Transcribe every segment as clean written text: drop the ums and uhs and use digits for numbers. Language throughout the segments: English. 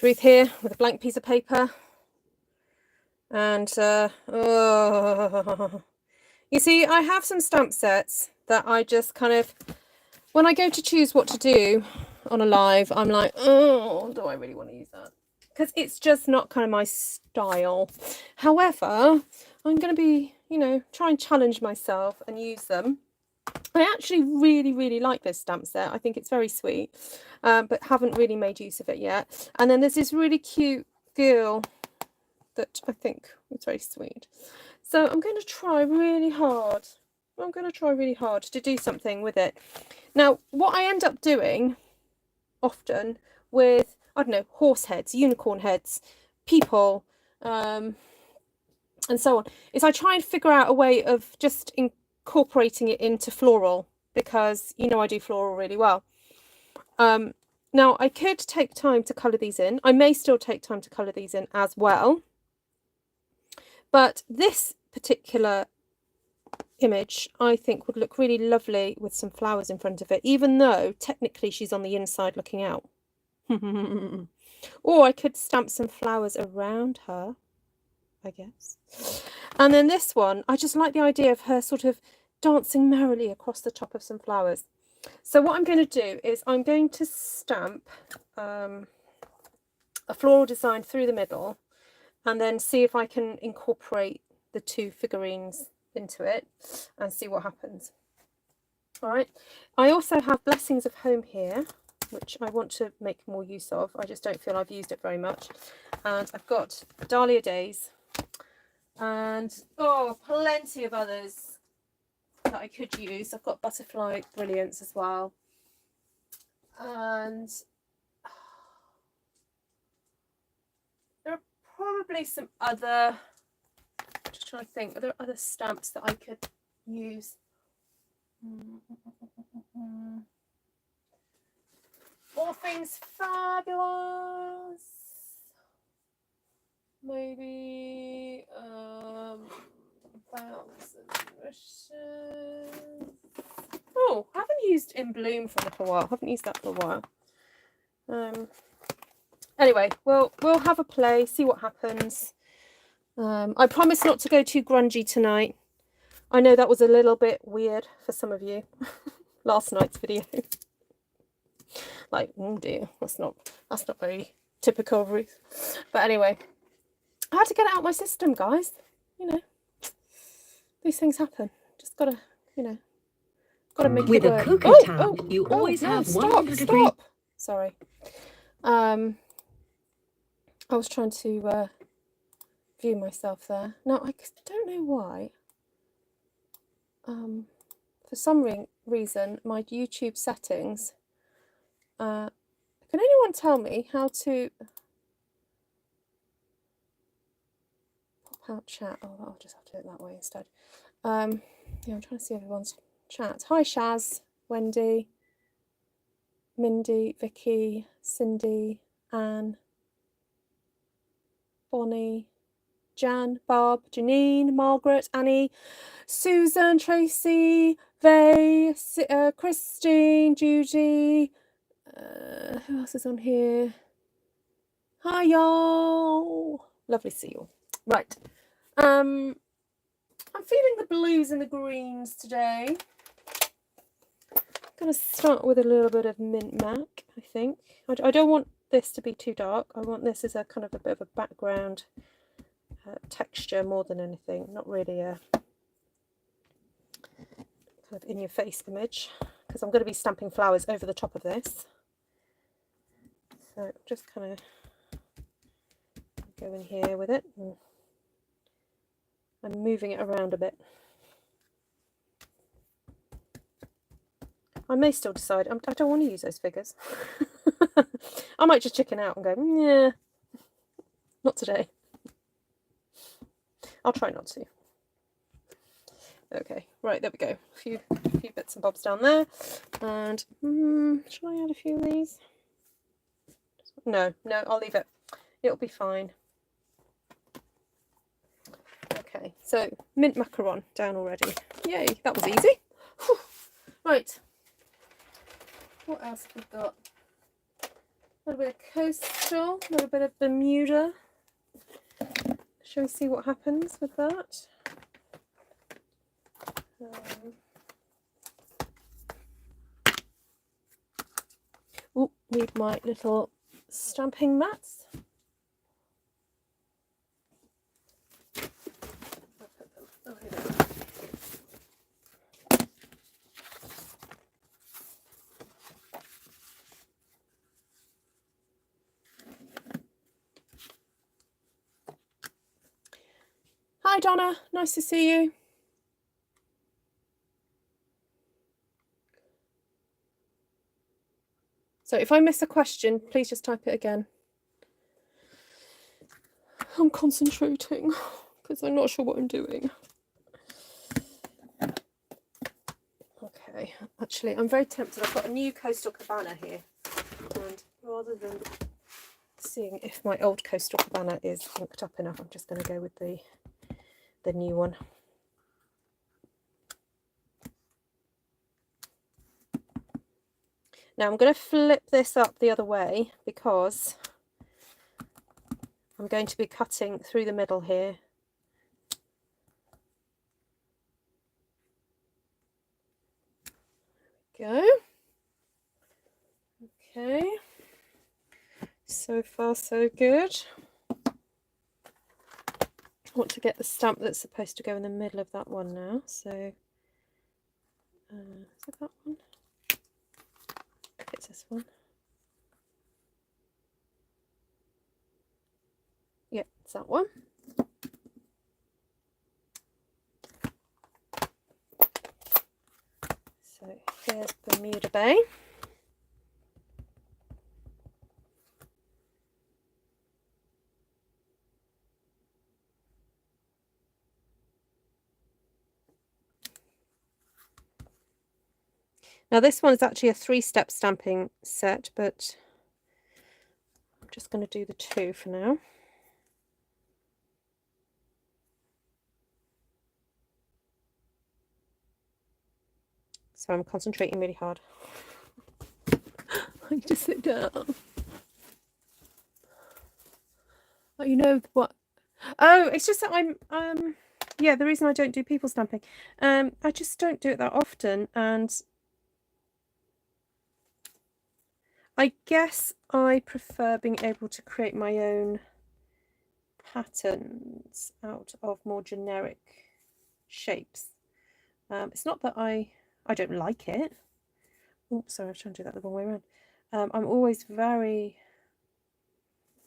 Ruth here with a blank piece of paper. And you see, I have some stamp sets that I just kind of, when I go to choose what to do on a live, I'm like, oh, do I really want to use that? Because it's just not kind of my style. However, I'm going to be, you know, try and challenge myself and use them. I actually really like this stamp set. I think it's very sweet, but haven't really made use of it yet. And then there's this really cute girl that I think is very sweet. So I'm going to try really hard. I'm going to try really hard to do something with it. Now, what I end up doing often with, I don't know, horse heads, unicorn heads, people, and so on, is I try and figure out a way of just incorporating it into floral, because you know I do floral really well. Now I could take time to colour these in. I may still take time to colour these in as well, but this particular image I think would look really lovely with some flowers in front of it, even though technically she's on the inside looking out. Or I could stamp some flowers around her, I guess. And then this one, I just like the idea of her sort of dancing merrily across the top of some flowers. So what I'm going to do is I'm going to stamp a floral design through the middle and then see if I can incorporate the two figurines into it and see what happens. All right. I also have Blessings of Home here, which I want to make more use of. I just don't feel I've used it very much. And I've got Dahlia Days and plenty of others that I could use. I've got Butterfly Brilliance as well, and there are probably some other, just trying to think, are there other stamps that I could use? All Things Fabulous, maybe oh, I haven't used In Bloom for a little while. I haven't used that for a while. Anyway, we'll have a play, see what happens. I promise not to go too grungy tonight. I know that was a little bit weird for some of you. Last night's video. Like, oh dear, that's not very typical of Ruth. But anyway, I had to get it out of my system, guys. You know, these things happen. Just gotta, you know, gotta make it work. With a cooker tab, you always have 100 degrees. Sorry. I was trying to view myself there. Now I don't know why. For some reason, my YouTube settings. Can anyone tell me how to pop out chat? Oh, I'll just have to do it that way instead. Yeah, I'm trying to see everyone's chat. Hi Shaz, Wendy, Mindy, Vicky, Cindy, Anne, Bonnie, Jan, Barb, Janine, Margaret, Annie, Susan, Tracy, Vay, Christine, Judy. Who else is on here? Hi y'all. Lovely to see you all. Right. I'm feeling the blues and the greens today. I'm going to start with a little bit of Mint Mac, I think. I don't want this to be too dark. I want this as a kind of a bit of a background texture more than anything. Not really a kind of in-your-face image, because I'm going to be stamping flowers over the top of this. So just kind of go in here with it. I'm moving it around a bit. I may still decide I don't want to use those figures. I might just chicken out and go, yeah, not today. I'll try not to. Okay, right, there we go. A few bits and bobs down there. And shall I add a few of these? No, I'll leave it. It'll be fine. Okay, so mint macaron down already. Yay, that was easy. Whew. Right. What else have we got? A little bit of coastal, a little bit of Bermuda. Shall we see what happens with that? Oh, need my little stamping mats. I'll put them over there. Hi Donna, nice to see you. So if I miss a question, please just type it again. I'm concentrating because I'm not sure what I'm doing. Okay, actually I'm very tempted. I've got a new coastal cabana here, and rather than seeing if my old coastal cabana is hooked up enough, I'm just going to go with the new one. Now I'm going to flip this up the other way because I'm going to be cutting through the middle here. Go. Okay. So far so good. I want to get the stamp that's supposed to go in the middle of that one now. So is it that one? It's this one. Yep, it's that one. So here's Bermuda Bay. Now this one is actually a 3-step stamping set, but I'm just going to do the 2 for now. So I'm concentrating really hard. I need to sit down. Oh, you know what? Oh, it's just that I'm yeah, the reason I don't do people stamping, I just don't do it that often, and I guess I prefer being able to create my own patterns out of more generic shapes. It's not that I don't like it. Oops, sorry, I was trying to do that the wrong way around. I'm always very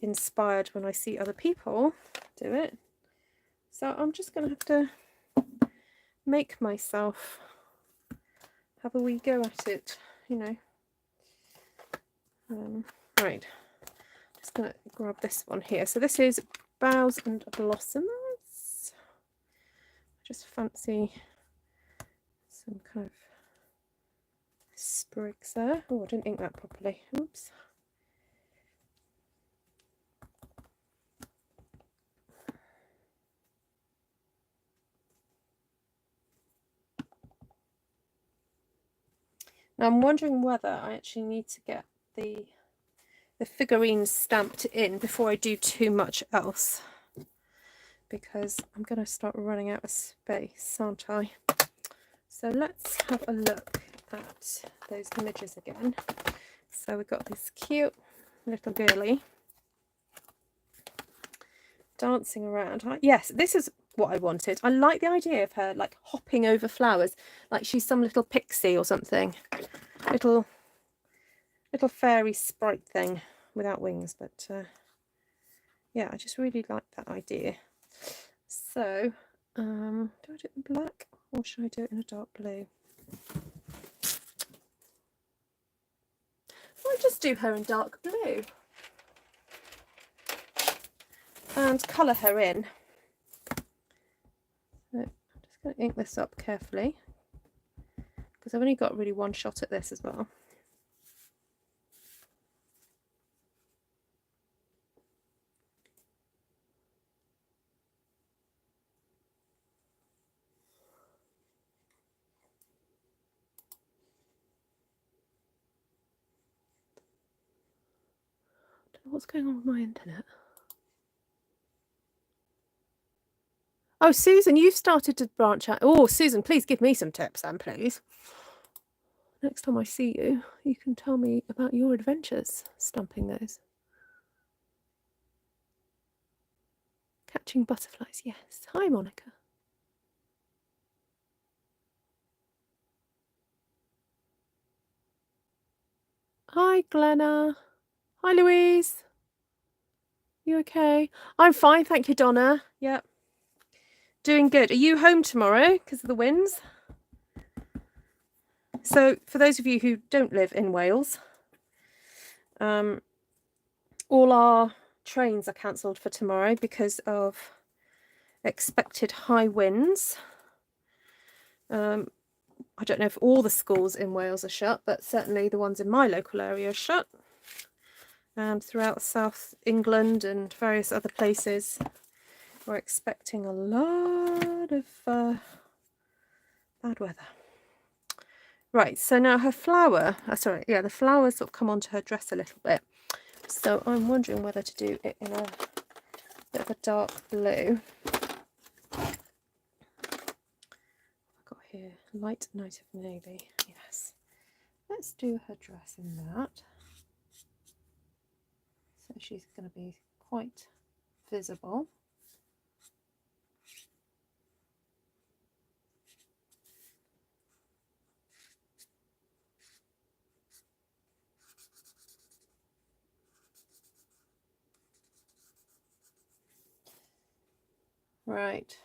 inspired when I see other people do it. So I'm just going to have to make myself have a wee go at it, you know. Right, just going to grab this one here. So this is Boughs and Blossoms. I just fancy some kind of sprigs there. Oh, I didn't ink that properly. Oops. Now I'm wondering whether I actually need to get the figurines stamped in before I do too much else, because I'm going to start running out of space, aren't I? So let's have a look at those images again. So we've got this cute little girly dancing around. Yes, this is what I wanted. I like the idea of her like hopping over flowers, like she's some little pixie or something. Little fairy sprite thing without wings, but yeah, I just really like that idea. So do I do it in black or should I do it in a dark blue? I'll just do her in dark blue and colour her in. So I'm just going to ink this up carefully because I've only got really one shot at this as well. What's going on with my internet? Oh, Susan, you've started to branch out. Oh, Susan, please give me some tips then, please. Next time I see you, you can tell me about your adventures stamping those. Catching butterflies, yes. Hi, Monica. Hi, Glenna. Hi, Louise. You okay? I'm fine, thank you, Donna. Yep. Doing good. Are you home tomorrow because of the winds? So, for those of you who don't live in Wales, all our trains are cancelled for tomorrow because of expected high winds. I don't know if all the schools in Wales are shut, but certainly the ones in my local area are shut. And throughout South England and various other places, we're expecting a lot of bad weather. Right, so now her flower, the flowers sort of come onto her dress a little bit. So I'm wondering whether to do it in a bit of a dark blue. I've got here light night of navy. Yes. Let's do her dress in that. So she's going to be quite visible. Right,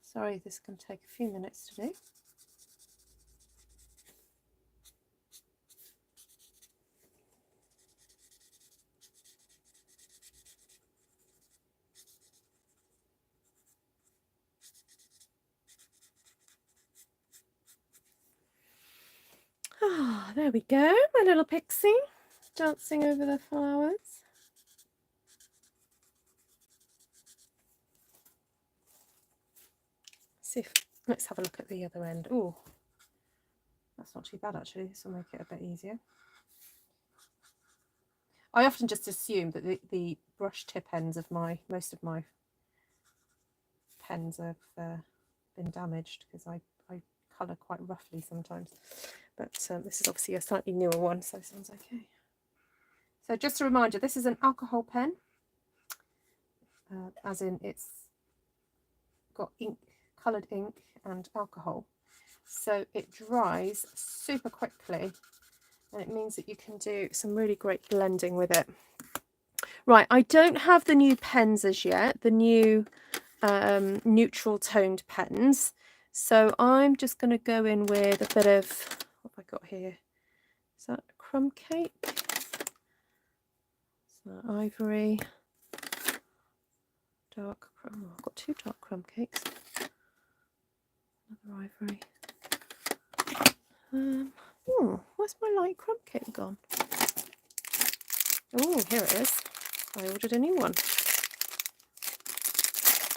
sorry, this can take a few minutes to do. Ah, there we go, my little pixie, dancing over the flowers. See if, let's have a look at the other end. Oh, that's not too bad actually. This will make it a bit easier. I often just assume that the brush tip ends of most of my pens have been damaged because I colour quite roughly sometimes. But this is obviously a slightly newer one, so it sounds okay. So just a reminder, this is an alcohol pen, as in it's got ink, coloured ink and alcohol. So it dries super quickly and it means that you can do some really great blending with it. Right, I don't have the new pens as yet, the new neutral toned pens. So I'm just going to go in with a bit of, what have I got here? Is that crumb cake? Is that ivory? Dark crumb. Oh, I've got two dark crumb cakes. Another ivory. Where's my light crumb cake gone? Oh, here it is. I ordered a new one.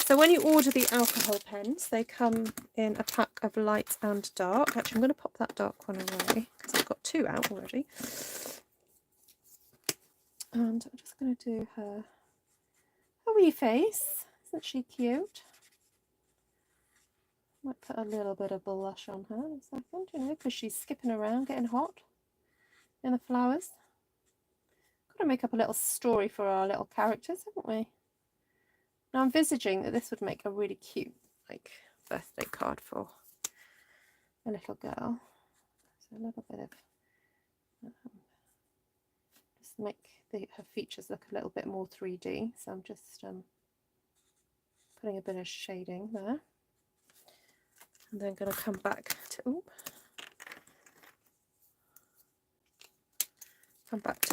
So when you order the alcohol pens, they come in a pack of light and dark. Actually, I'm going to pop that dark one away because I've got two out already. And I'm just going to do her wee face. Isn't she cute? Might put a little bit of blush on her in a second, you know, because she's skipping around getting hot in the flowers. Got to make up a little story for our little characters, haven't we? Now I'm envisaging that this would make a really cute, like, birthday card for a little girl. So a little bit of, just make her features look a little bit more 3D. So I'm just putting a bit of shading there. And then going to come back to,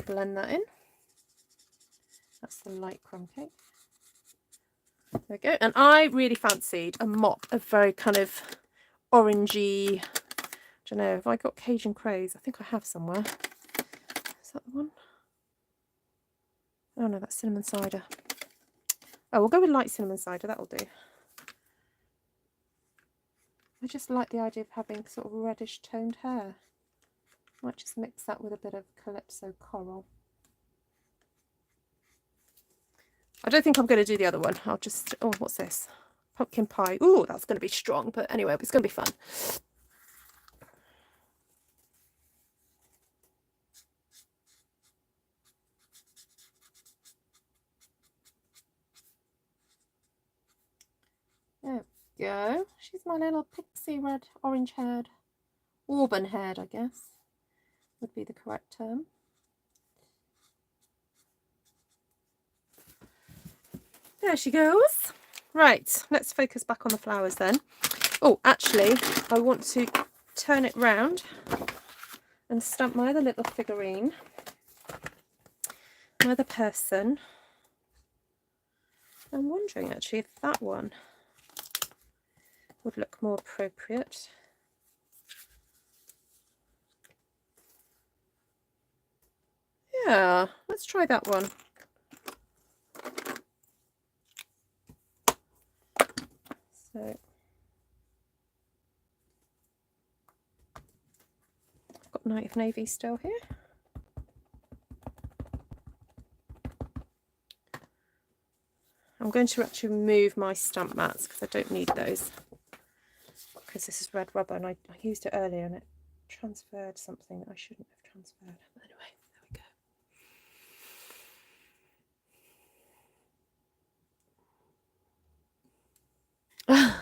blend that in. That's the light crumb cake. There we go. And I really fancied a mop of very kind of orangey, I don't know, have I got Cajun Craze? I think I have somewhere. Is that the one? Oh no, that's cinnamon cider. Oh, we'll go with light cinnamon cider, that'll do. I just like the idea of having sort of reddish toned hair. Might just mix that with a bit of Calypso coral. I don't think I'm going to do the other one. I'll just, oh, what's this? Pumpkin pie. Ooh, that's going to be strong. But anyway, it's going to be fun. There we go. She's my little pixie red, orange haired, auburn haired, I guess, would be the correct term. There she goes. Right, let's focus back on the flowers then. Oh, actually, I want to turn it round and stamp my other little figurine, my other person. I'm wondering actually if that one would look more appropriate. Yeah, let's try that one. So I've got Night of Navy still here. I'm going to actually remove my stamp mats because I don't need those, because this is red rubber and I used it earlier and it transferred something that I shouldn't have transferred. But anyway, there we go.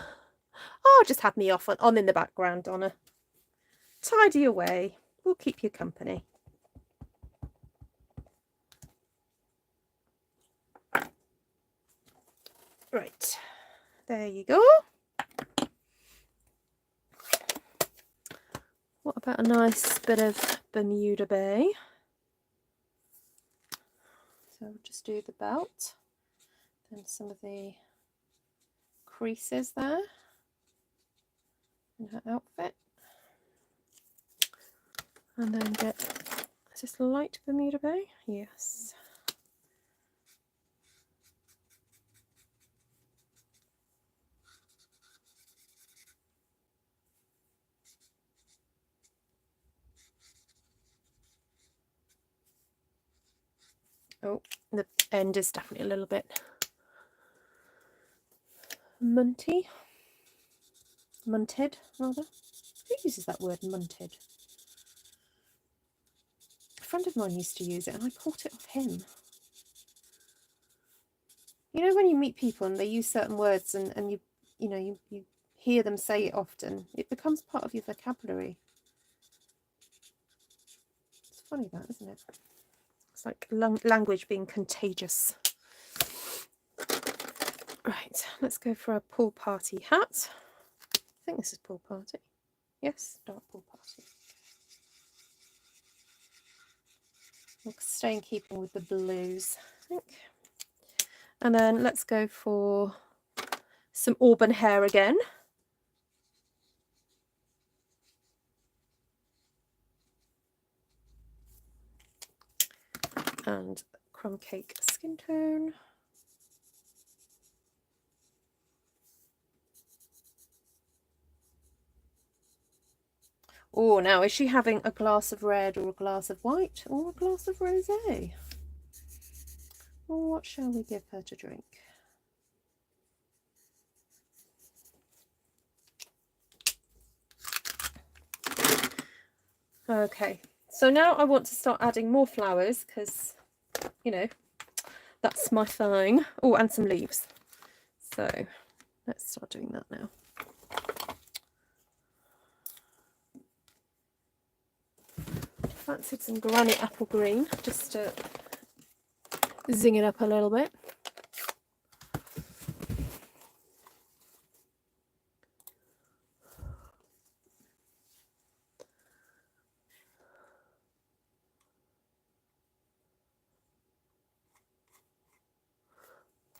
Oh, just have me off on in the background, Donna. Tidy away. We'll keep you company. Right, there you go. What about a nice bit of Bermuda Bay? So we'll just do the belt, then some of the creases there in her outfit, and then get, is this light Bermuda Bay? Yes. Oh, the end is definitely a little bit munted, rather. Who uses that word, munted? A friend of mine used to use it and I caught it off him. You know, when you meet people and they use certain words and you hear them say it often, it becomes part of your vocabulary. It's funny that, isn't it? It's like language being contagious. Right, let's go for a pool party hat. I think this is pool party. Yes, dark pool party. We'll stay in keeping with the blues, I think. And then let's go for some auburn hair again. And crumb cake skin tone. Oh, now is she having a glass of red or a glass of white or a glass of rosé? Well, what shall we give her to drink? Okay, so now I want to start adding more flowers because, you know, that's my thing. Oh, and some leaves. So let's start doing that now. Fancied some granny apple green just to zing it up a little bit.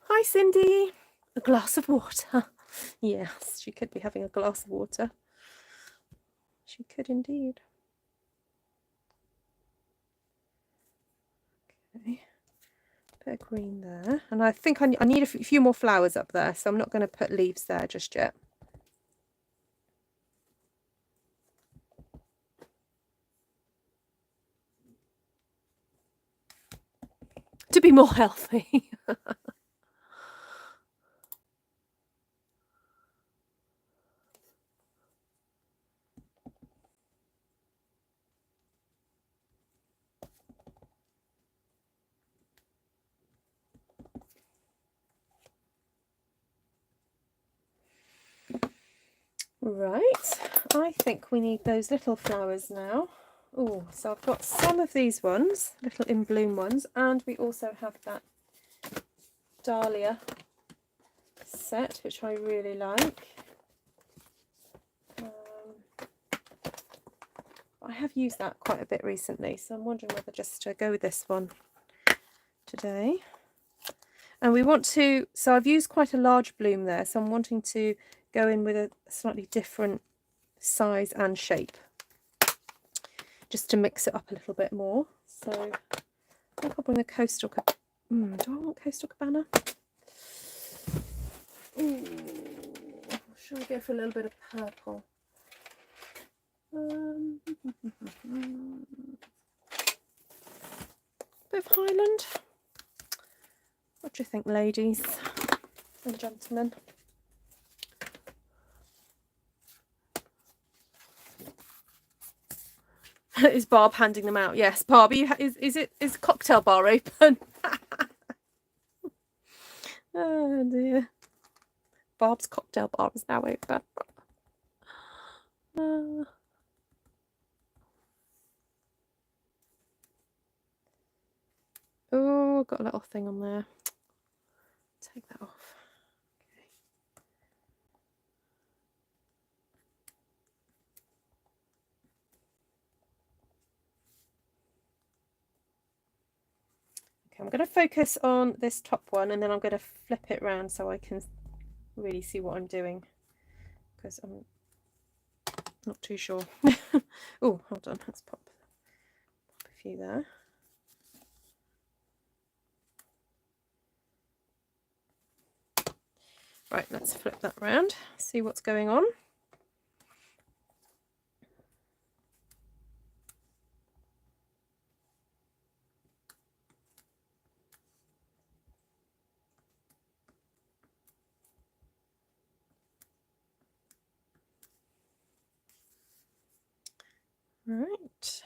Hi Cindy, a glass of water. Yes, she could be having a glass of water. She could indeed. Okay, bit of green there, and I think I need a few more flowers up there, so I'm not going to put leaves there just yet. To be more healthy. Right, I think we need those little flowers now. Oh, so I've got some of these ones, little in bloom ones, and we also have that Dahlia set, which I really like. I have used that quite a bit recently, so I'm wondering whether just to go with this one today. And we want to, so I've used quite a large bloom there, so I'm wanting to go in with a slightly different size and shape, just to mix it up a little bit more. So I think I'll bring the coastal, do I want coastal Cabana? Shall we go for a little bit of purple? Bit of Highland. What do you think, ladies and gentlemen? Is Barb handing them out? Yes, Barb. Is cocktail bar open? Oh dear. Barb's cocktail bar is now open. Oh, got a little thing on there. Take that off. Okay, I'm going to focus on this top one, and then I'm going to flip it around so I can really see what I'm doing, because I'm not too sure. Oh, hold on, let's pop a few there. Right, let's flip that around, see what's going on. Right.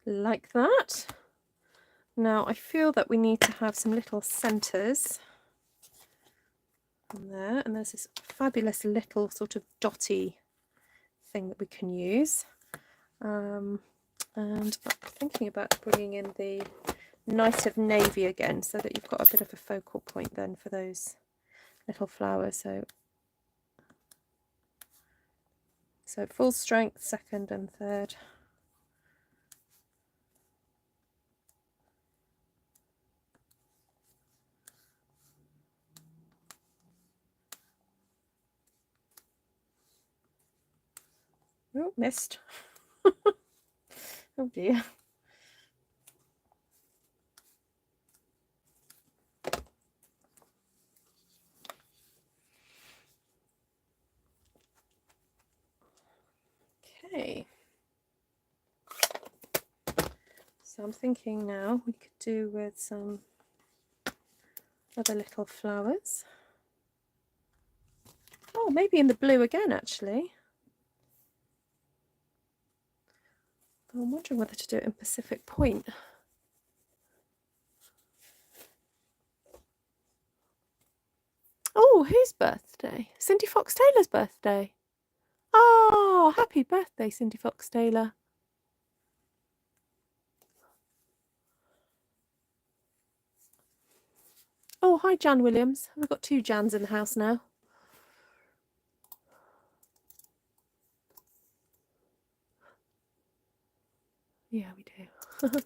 Like that. Now I feel that we need to have some little centres on there, and there's this fabulous little sort of dotty thing that we can use. And I'm thinking about bringing in the Night of Navy again, so that you've got a bit of a focal point then for those little flowers. So full strength, second and third. Oh, missed. Oh dear. Okay. So I'm thinking now we could do with some other little flowers. Oh, maybe in the blue again, actually. I'm wondering whether to do it in Pacific Point. Oh, whose birthday? Cindy Fox Taylor's birthday. Oh, happy birthday, Cindy Fox Taylor. Oh, hi, Jan Williams. We've got 2 Jans in the house now. Yeah, we do.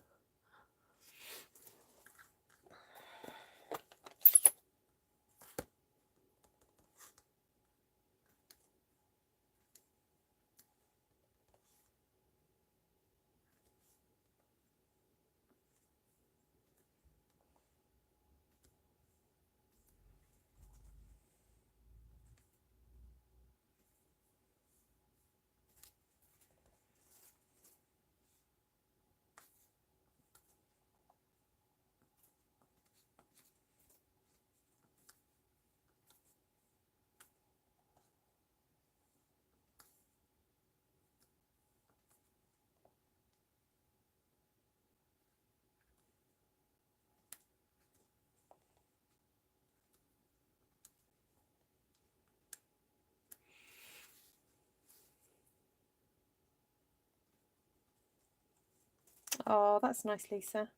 Oh, that's nice, Lisa.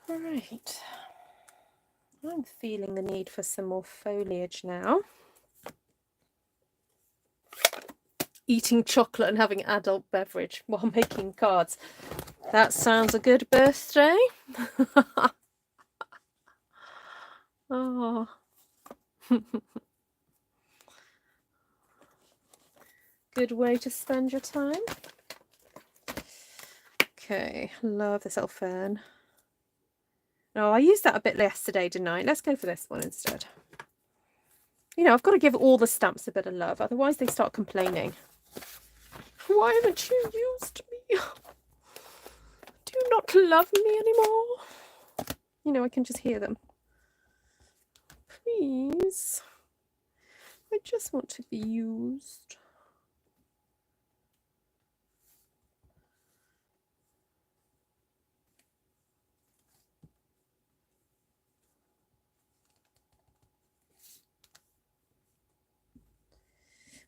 All right. I'm feeling the need for some more foliage now. Eating chocolate and having adult beverage while making cards. That sounds a good birthday. Oh. Good way to spend your time. Okay, love this little fern. Oh, I used that a bit yesterday, didn't I? Let's go for this one instead. You know, I've got to give all the stamps a bit of love, otherwise they start complaining. Why haven't you used me? Do you not love me anymore? You know, I can just hear them. Please. I just want to be used.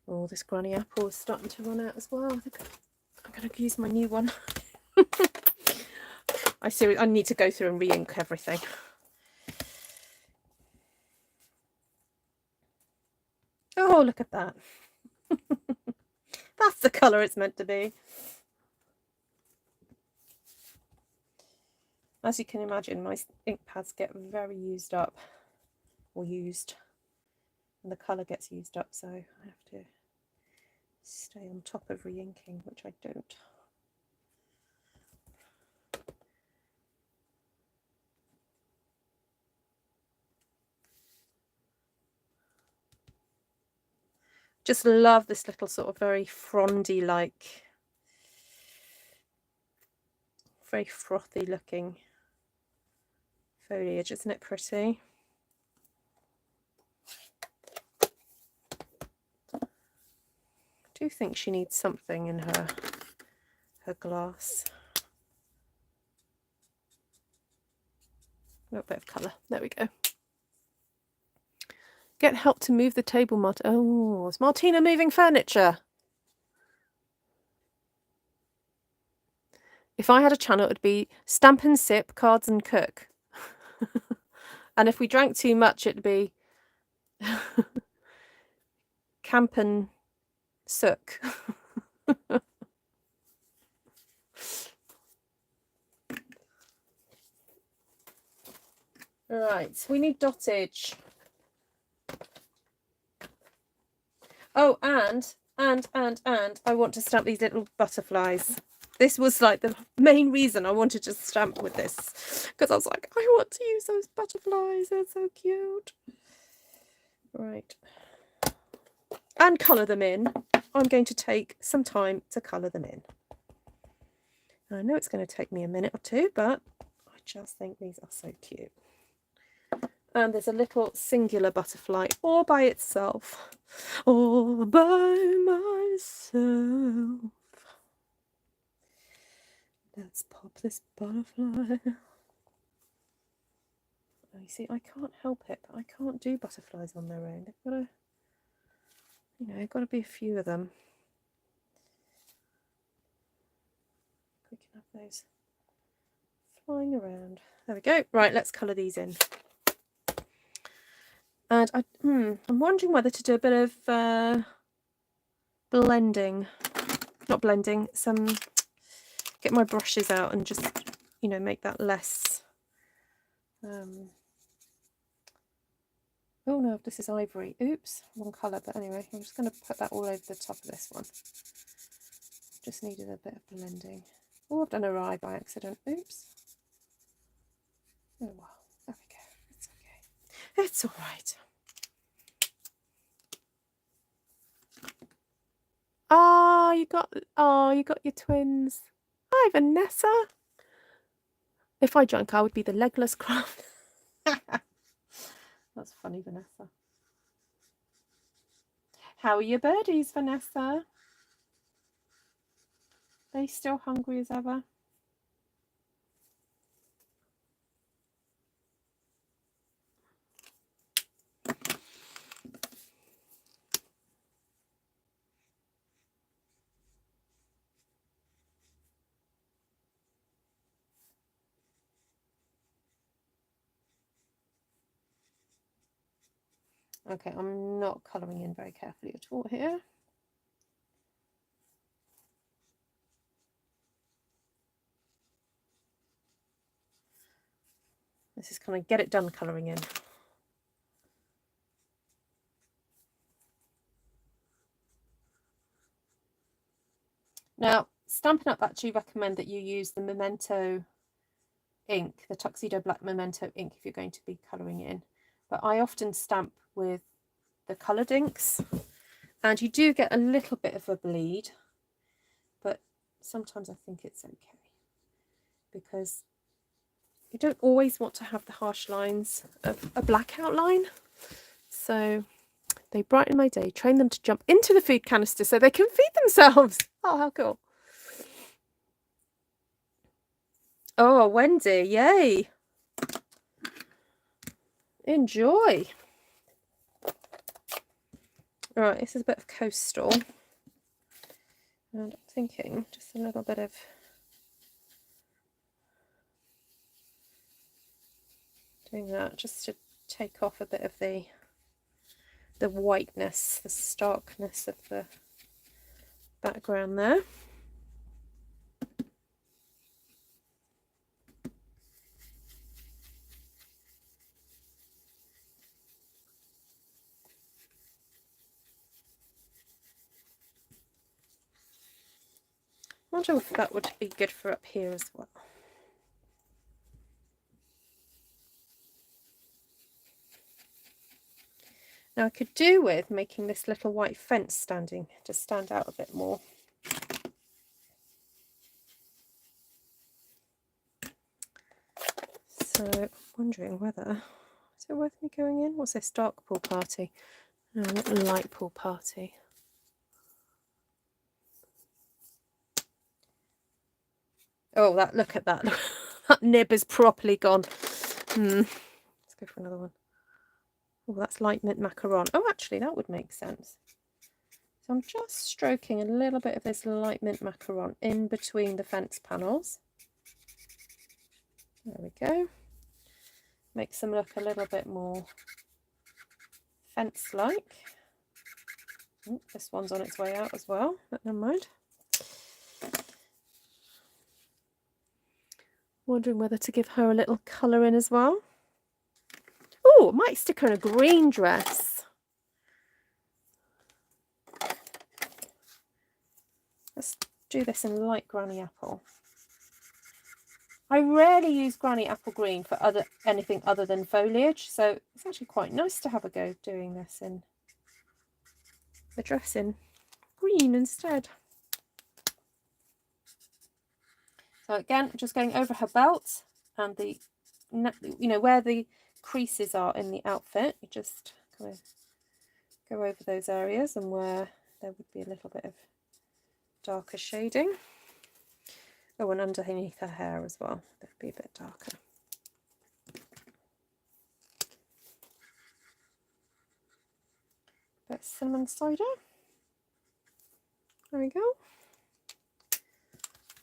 Oh, this granny apple is starting to run out as well. I think I'm going to use my new one. I need to go through and re-ink everything. Oh, look at that. That's the colour it's meant to be. As you can imagine, my ink pads get very used up, or used, and the colour gets used up, so I have to stay on top of re-inking, which I don't. Just love this little sort of very frondy, like very frothy looking foliage. Isn't it pretty? I do think she needs something in her glass. A little bit of colour. There we go. Get help to move the table, Martin. Oh, is Martina moving furniture? If I had a channel, it would be Stamp and Sip, Cards and Cook. And if we drank too much, it'd be Camp and Sook. Right, we need dottage. Oh, and I want to stamp these little butterflies. This was like the main reason I wanted to stamp with this, because I was like, I want to use those butterflies. They're so cute. Right. And colour them in. I'm going to take some time to colour them in. I know it's going to take me a minute or two, but I just think these are so cute. And there's a little singular butterfly all by itself. All by myself. Let's pop this butterfly. Oh, you see, I can't help it, but I can't do butterflies on their own. They've got to, you know, got to be a few of them. We can have those flying around. There we go. Right, let's colour these in. And I'm wondering whether to do a bit of blending. Not blending, get my brushes out and just, you know, make that less. Oh no, this is Ivory. Oops, wrong colour, but anyway, I'm just going to put that all over the top of this one. Just needed a bit of blending. Oh, I've done a eye by accident. Oops. Oh well, there we go. It's okay. It's all right. Oh, you got your twins. Hi, Vanessa. If I drank, I would be the legless Crumb. That's funny, Vanessa. How are your birdies, Vanessa? Are they still hungry as ever? Okay, I'm not colouring in very carefully at all here. This is kind of get it done colouring in. Now, Stampin' Up! Actually recommend that you use the Memento ink, the Tuxedo Black Memento ink, if you're going to be colouring in. But I often stamp with the coloured inks, and you do get a little bit of a bleed, but sometimes I think it's okay, because you don't always want to have the harsh lines of a black outline. So they brighten my day, train them to jump into the food canister so they can feed themselves. Oh, how cool. Oh, Wendy, yay. Enjoy. All right, this is a bit of coastal. And I'm thinking just a little bit of doing that just to take off a bit of the whiteness, the starkness of the background there. I wonder if that would be good for up here as well. Now I could do with making this little white fence to stand out a bit more. So I'm wondering whether, is it worth me going in? What's this, dark pool party? No, not light pool party. Oh, look at that. That nib is properly gone. Let's go for another one. Oh, that's light mint macaron. Oh, actually, that would make sense. So I'm just stroking a little bit of this light mint macaron in between the fence panels. There we go. Makes them look a little bit more fence-like. Oh, this one's on its way out as well, but never mind. Wondering whether to give her a little colour in as well. Oh, I might stick her in a green dress. Let's do this in light granny apple. I rarely use granny apple green for anything other than foliage, so it's actually quite nice to have a go doing this in the dress in green instead. So again, just going over her belt and the, you know, where the creases are in the outfit, you just kind of go over those areas and where there would be a little bit of darker shading. Oh, and underneath her hair as well, that would be a bit darker. Bit of cinnamon cider. There we go.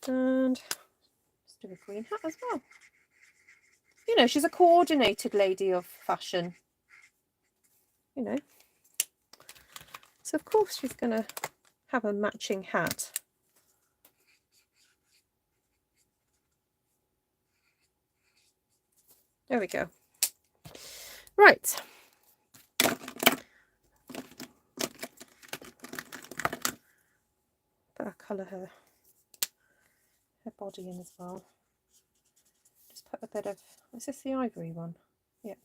And let's do a green hat as well. You know, she's a coordinated lady of fashion. You know. So of course she's going to have a matching hat. There we go. Right. Better colour her body in as well. Just put a bit of, is this the ivory one? Yeah,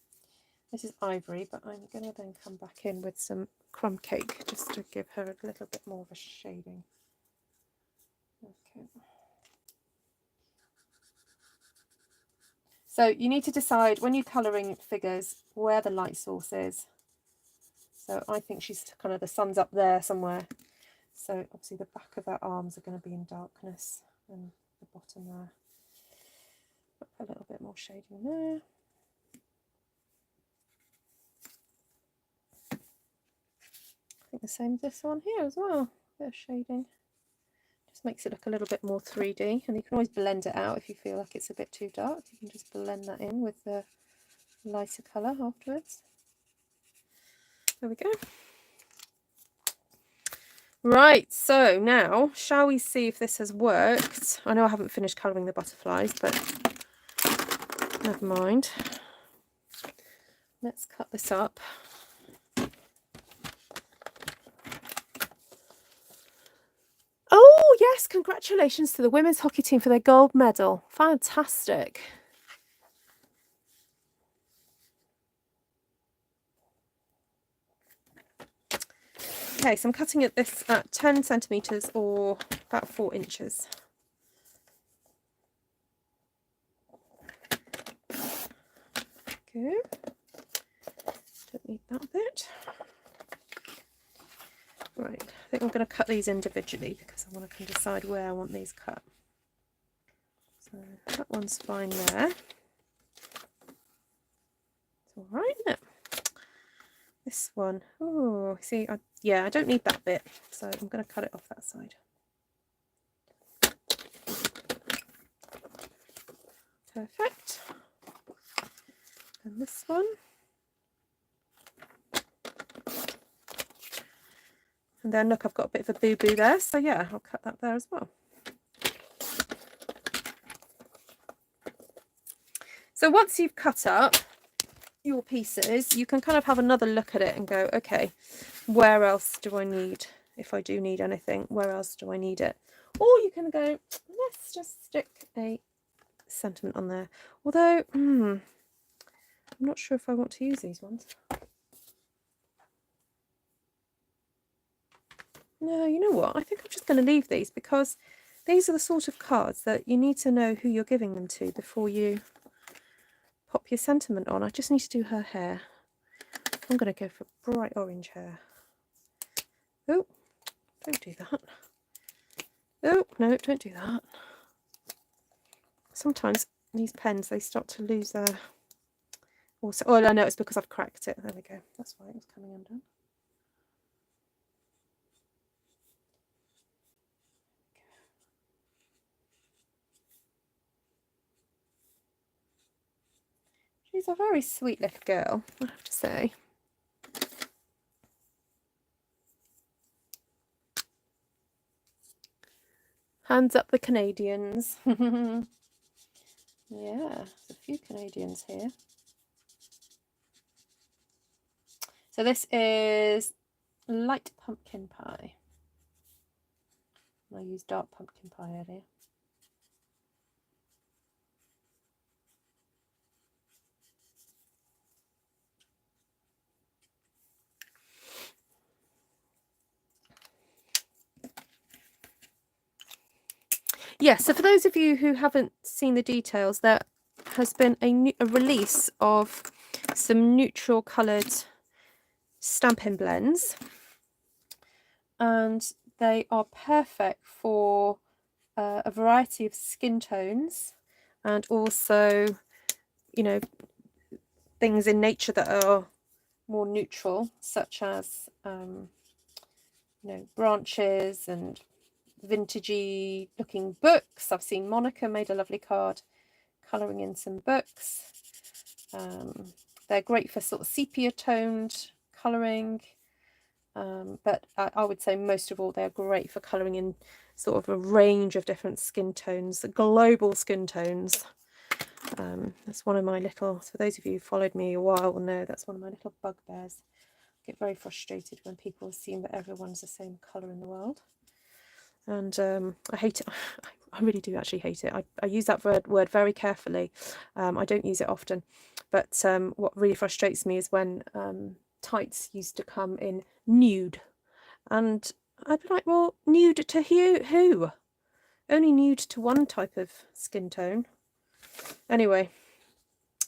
this is ivory, but I'm going to then come back in with some crumb cake just to give her a little bit more of a shading. Okay. So you need to decide when you're colouring figures where the light source is. So I think she's kind of, the sun's up there somewhere. So obviously the back of her arms are going to be in darkness and the bottom there. Put a little bit more shading there. I think the same with this one here as well. Bit of shading. Just makes it look a little bit more 3D, and you can always blend it out if you feel like it's a bit too dark. You can just blend that in with the lighter colour afterwards. There we go. Right, so now shall we see if this has worked? I know I haven't finished colouring the butterflies, but never mind. Let's cut this up. Oh yes, congratulations to the women's hockey team for their gold medal. Fantastic. Okay, so I'm cutting this at 10 centimetres or about 4 inches. Good. Don't need that bit. Right, I think I'm going to cut these individually because I want to decide where I want these cut. So that one's fine there. It's all right, isn't it? This one, oh, see, yeah, I don't need that bit, so I'm going to cut it off that side. Perfect. And this one. And then look, I've got a bit of a boo-boo there, so yeah, I'll cut that there as well. So once you've cut up your pieces, you can kind of have another look at it and go, okay, where else do I need, if I do need anything, where else do I need it? Or you can go, let's just stick a sentiment on there. Although, I'm not sure if I want to use these ones. No, you know what? I think I'm just going to leave these because these are the sort of cards that you need to know who you're giving them to before you pop your sentiment on. I just need to do her hair. I'm going to go for bright orange hair. Oh, don't do that. Oh, no, don't do that. Sometimes these pens, they start to lose their... Also, oh, I know it's because I've cracked it. There we go. That's why it was coming undone. She's a very sweet little girl, I have to say. Hands up the Canadians. Yeah, there's a few Canadians here. So this is light pumpkin pie. I used dark pumpkin pie earlier. Yeah, so for those of you who haven't seen the details, there has been a release of some neutral coloured STAMPIN blends, and they are perfect for a variety of skin tones, and also, you know, things in nature that are more neutral, such as you know, branches and vintagey looking books. I've seen Monica made a lovely card colouring in some books. They're great for sort of sepia toned colouring, but I would say most of all they're great for colouring in sort of a range of different skin tones, global skin tones. That's one of my little, for those of you who followed me a while will know that's one of my little bugbears. I get very frustrated when people assume that everyone's the same colour in the world. And I hate it. I really do actually hate it. I use that word very carefully. I don't use it often. But what really frustrates me is when tights used to come in nude. And I'd be like, well, nude to who? Only nude to one type of skin tone. Anyway,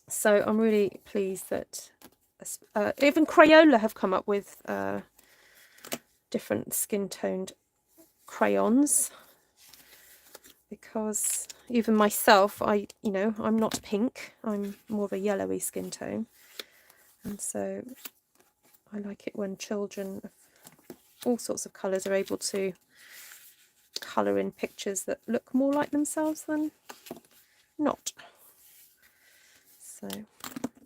So I'm really pleased that even Crayola have come up with different skin toned crayons, because even myself, I'm not pink, I'm more of a yellowy skin tone, and so I like it when children of all sorts of colours are able to colour in pictures that look more like themselves than not. So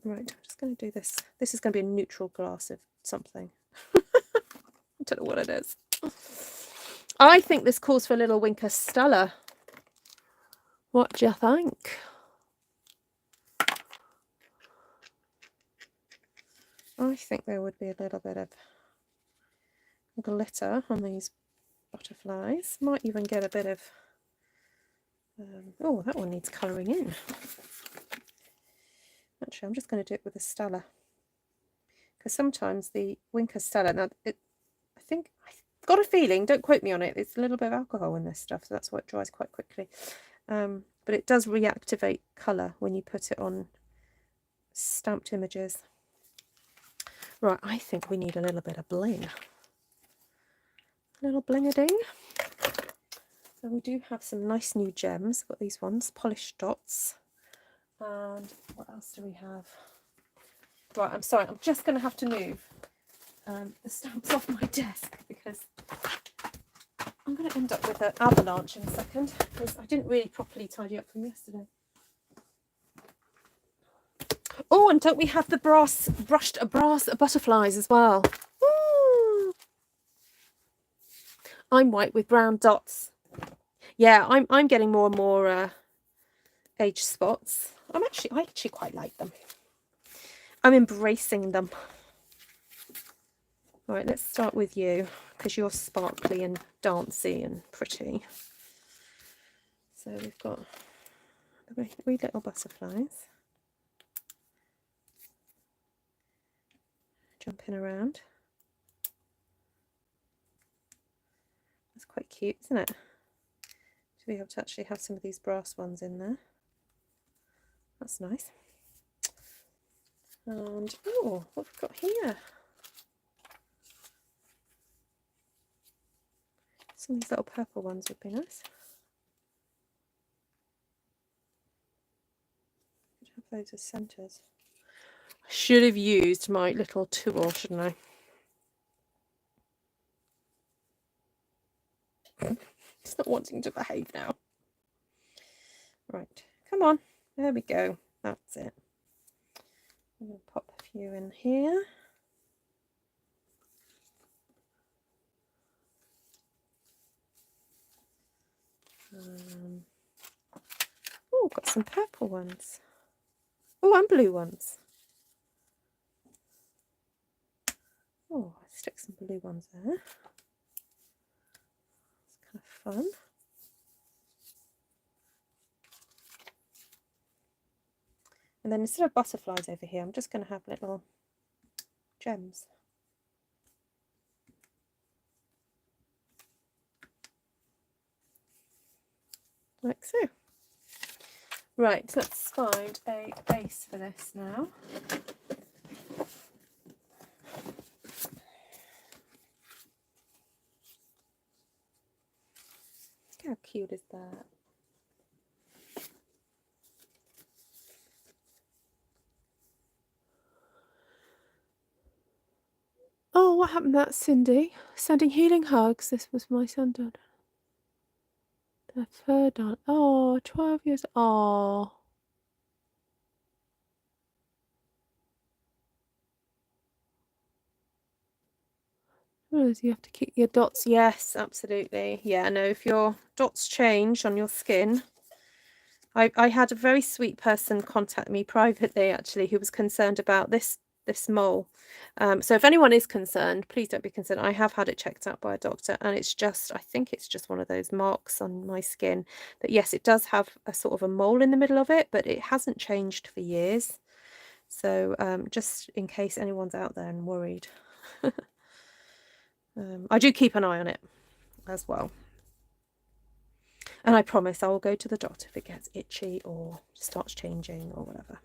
right, I'm just going to do this. This is going to be a neutral glass of something. I don't know what it is. I think this calls for a little Winker Stella. What do you think? I think there would be a little bit of glitter on these butterflies. Might even get a bit of... oh, that one needs colouring in. Actually, I'm just going to do it with a Stella, because sometimes the Winker Stella, now I've got a feeling, don't quote me on it, it's a little bit of alcohol in this stuff, so that's why it dries quite quickly. But it does reactivate colour when you put it on stamped images. Right, I think we need a little bit of bling. A little bling-a-ding. So we do have some nice new gems. Got these ones, polished dots. And what else do we have? Right, I'm sorry, I'm just going to have to move the stamps off my desk, because I'm going to end up with an avalanche in a second, because I didn't really properly tidy up from yesterday. Oh, and don't we have the brushed brass butterflies as well? Ooh. I'm white with brown dots. Yeah, I'm getting more and more age spots. I actually quite like them. I'm embracing them. All right, let's start with you, because you're sparkly and dancey and pretty. So we've got three little butterflies jumping around. That's quite cute, isn't it? To be able to actually have some of these brass ones in there. That's nice. And oh, what have we got here? Some of these little purple ones would be nice. Could have those as centres. I should have used my little tool, shouldn't I? It's not wanting to behave now. Right, come on. There we go. That's it. I'm going to pop a few in here. Oh, got some purple ones. Oh, and blue ones. Oh, I'll stick some blue ones there. It's kind of fun. And then instead of butterflies over here, I'm just going to have little gems. Like so. Right, so let's find a base for this now. How cute is that? Oh, what happened to that, Cindy? Sending healing hugs. This was my son, Dad. The third one. Oh, 12 years. Oh. Oh, you have to keep your dots. Yes, absolutely. Yeah, no, if your dots change on your skin. I had a very sweet person contact me privately, actually, who was concerned about this mole. So if anyone is concerned, please don't be concerned. I have had it checked out by a doctor, and it's just, I think it's just one of those marks on my skin. But yes, it does have a sort of a mole in the middle of it, but it hasn't changed for years. So just in case anyone's out there and worried. I do keep an eye on it as well. And I promise I will go to the doctor if it gets itchy or starts changing or whatever.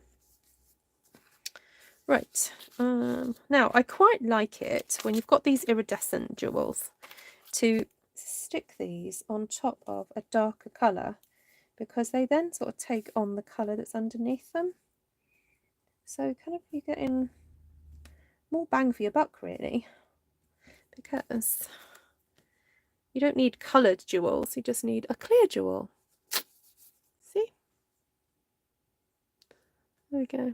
Right, now I quite like it when you've got these iridescent jewels to stick these on top of a darker colour, because they then sort of take on the colour that's underneath them. So kind of you're getting more bang for your buck really, because you don't need coloured jewels, you just need a clear jewel. See? There we go.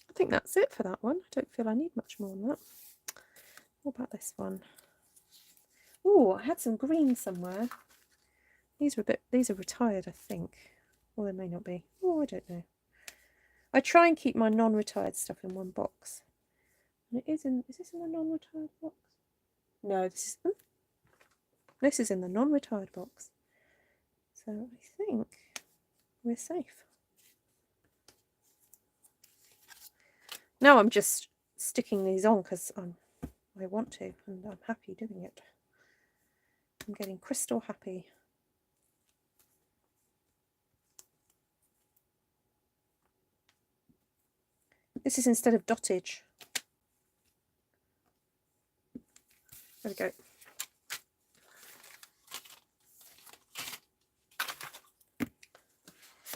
I think that's it for that one. I don't feel I need much more than that. What about this one? Oh, I had some green somewhere. These are retired, I think. Or they may not be. Oh, I don't know. I try and keep my non-retired stuff in one box. And is this in the non-retired box? No, this is in the non-retired box. So I think we're safe. Now I'm just sticking these on because I want to, and I'm happy doing it. I'm getting crystal happy. This is instead of dottage. There we go.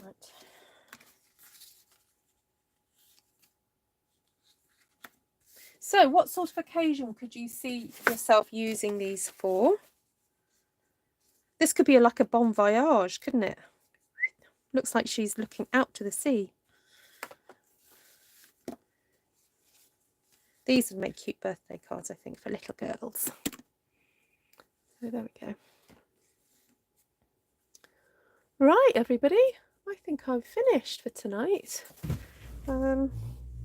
Right. So what sort of occasion could you see yourself using these for? This could be like a bon voyage, couldn't it? Looks like she's looking out to the sea. These would make cute birthday cards, I think, for little girls. So there we go. Right, everybody. I think I'm finished for tonight. A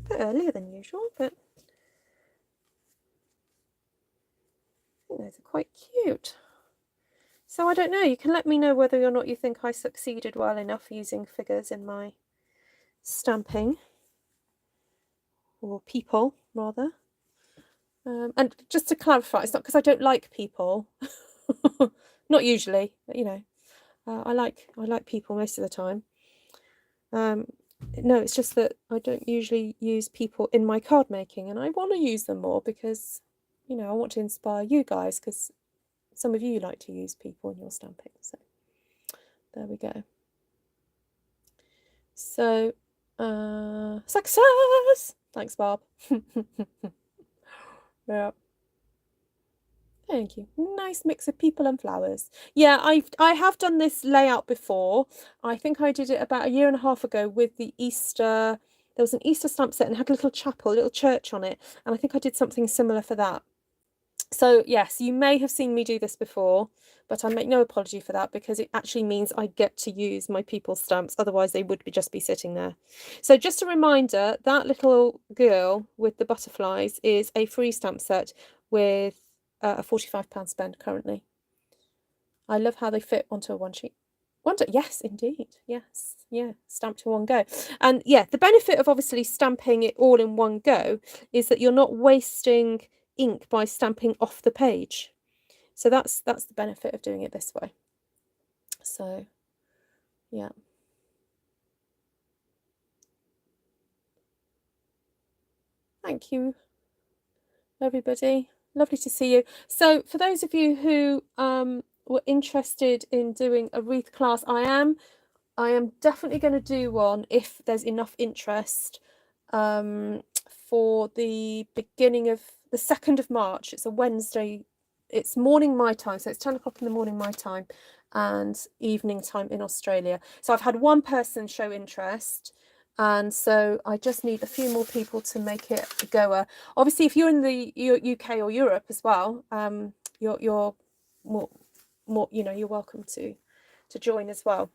bit earlier than usual, but I think those are quite cute. So I don't know, you can let me know whether or not you think I succeeded well enough using figures in my stamping, or people rather. And just to clarify, it's not because I don't like people. Not usually, but you know, I like people most of the time. No, it's just that I don't usually use people in my card making, and I want to use them more because, you know, I want to inspire you guys, because some of you like to use people in your stamping. So there we go. So success! Thanks, Barb. Yeah. Thank you. Nice mix of people and flowers. Yeah, I have done this layout before. I think I did it about a year and a half ago with the Easter. There was an Easter stamp set and had a little chapel, a little church on it. And I think I did something similar for that. So yes, you may have seen me do this before, but I make no apology for that, because it actually means I get to use my people stamps. Otherwise they would just be sitting there. So just a reminder, that little girl with the butterflies is a free stamp set with a £45 spend currently. I love how they fit onto a one sheet. Yes, indeed. Yes. Yeah. Stamped in one go. And yeah, the benefit of obviously stamping it all in one go is that you're not wasting ink by stamping off the page. So that's the benefit of doing it this way. So yeah. Thank you, everybody. Lovely to see you. So for those of you who were interested in doing a wreath class, I am definitely going to do one if there's enough interest for the beginning of the 2nd of March. It's a Wednesday. It's morning my time, so it's 10 o'clock in the morning my time and evening time in Australia. So I've had one person show interest, and so I just need a few more people to make it a goer. Obviously, if you're in the UK or Europe as well, you're more, you know, you're welcome to join as well.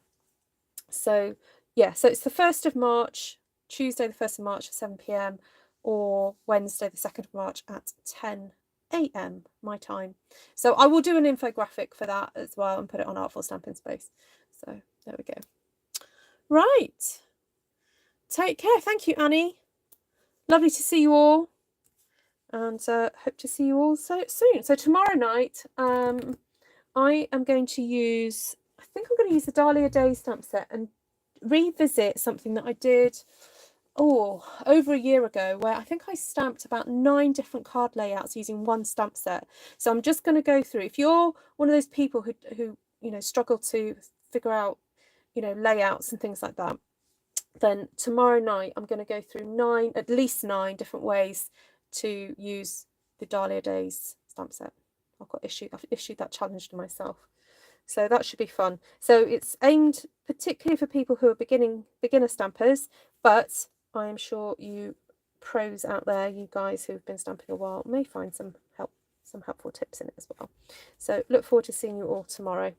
So yeah, so it's the 1st of March, Tuesday the 1st of March at 7 p.m. or Wednesday the 2nd of March at 10 a.m. my time. So I will do an infographic for that as well and put it on Artful Stampin Space. So there we go. Right. Take care. Thank you, Annie. Lovely to see you all. And hope to see you all so soon. So tomorrow night, I am going to use, I think I'm going to use the Dahlia Days stamp set and revisit something that I did over a year ago, where I think I stamped about 9 different card layouts using one stamp set. So I'm just going to go through. If you're one of those people who you know, struggle to figure out, you know, layouts and things like that, then tomorrow night I'm going to go through at least 9 different ways to use the Dahlia Days stamp set. I've issued that challenge to myself. So that should be fun. So it's aimed particularly for people who are beginner stampers, but I am sure you pros out there, you guys who've been stamping a while, may find some helpful tips in it as well. So look forward to seeing you all tomorrow.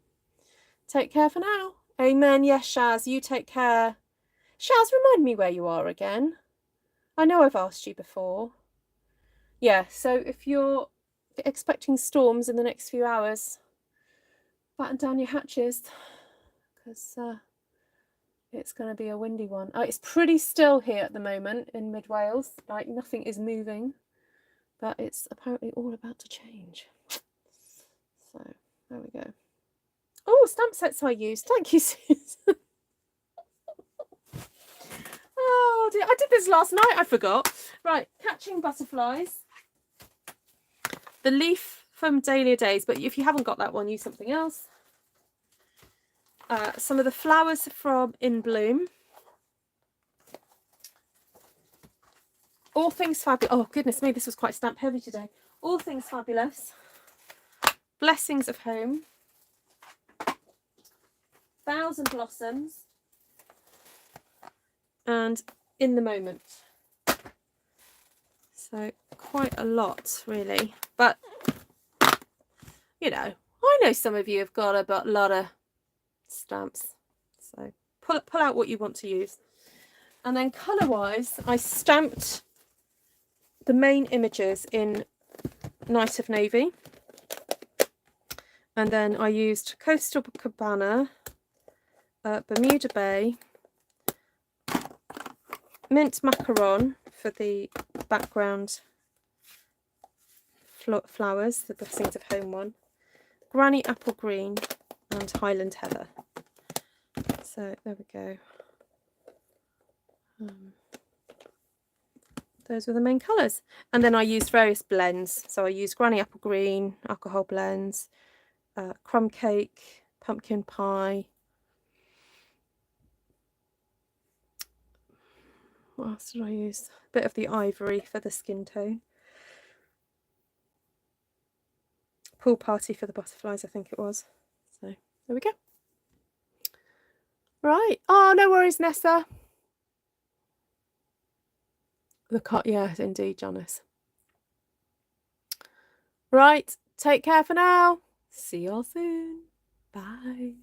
Take care for now. Amen. Yes, Shaz, you take care. Shaz, remind me where you are again. I know I've asked you before. Yeah, so if you're expecting storms in the next few hours, batten down your hatches, because it's going to be a windy one. It's pretty still here at the moment in mid Wales, like nothing is moving, but it's apparently all about to change. So there we go. Oh, stamp sets I used. Thank you, Susan. Oh dear, I did this last night, I forgot. Right, catching butterflies. The leaf from Dahlia Days, but if you haven't got that one, use something else. Some of the flowers from In Bloom. All Things Fabulous. Oh, goodness me, this was quite stamp heavy today. All Things Fabulous. Blessings of Home. Thousand Blossoms. And In the Moment. So quite a lot, really. But, you know, I know some of you have got a lot of stamps. So pull out what you want to use. And then colour-wise, I stamped the main images in Night of Navy. And then I used Coastal Cabana, Bermuda Bay, Mint Macaron for the background flowers, the Blessings of Home one, Granny Apple Green, and Highland Heather. So there we go. Those were the main colours. And then I used various blends. So I used Granny Apple Green, alcohol blends, crumb cake, pumpkin pie. What else did I use? A bit of the ivory for the skin tone. Pool party for the butterflies, I think it was. So there we go. Right. Oh, no worries, Nessa. The cut, yes, indeed, Janice. Right. Take care for now. See you all soon. Bye.